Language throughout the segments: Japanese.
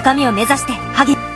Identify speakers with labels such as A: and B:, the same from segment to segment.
A: 高みを目指して励む。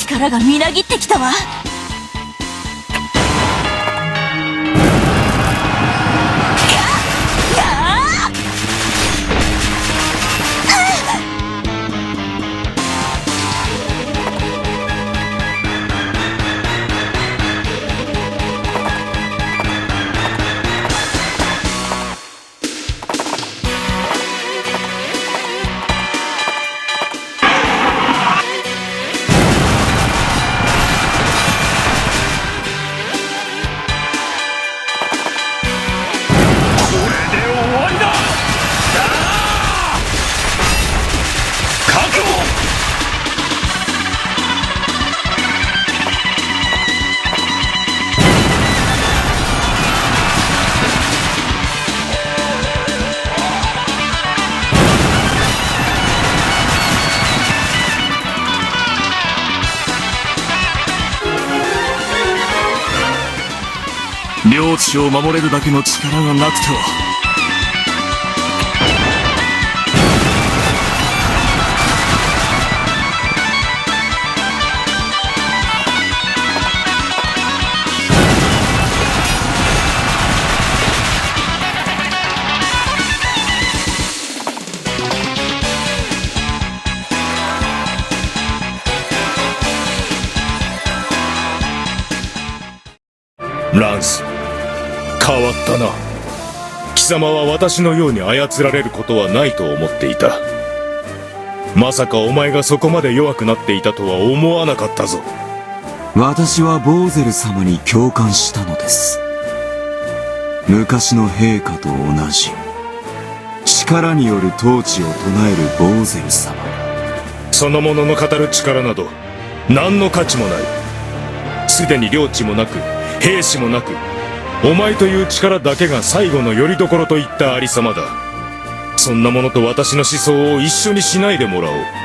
A: 力がみなぎってきたわ。
B: 領地を守れるだけの力がなくては。ランス、変わったな。貴様は私のように操られることはないと思っていた。まさかお前がそこまで弱くなっていたとは思わなかったぞ。
C: 私はボーゼル様に共感したのです。昔の陛下と同じ力による統治を唱えるボーゼル様。
B: その者の語る力など何の価値もない。すでに領地もなく兵士もなく、お前という力だけが最後の拠り所といったありさまだ。そんなものと私の思想を一緒にしないでもらおう。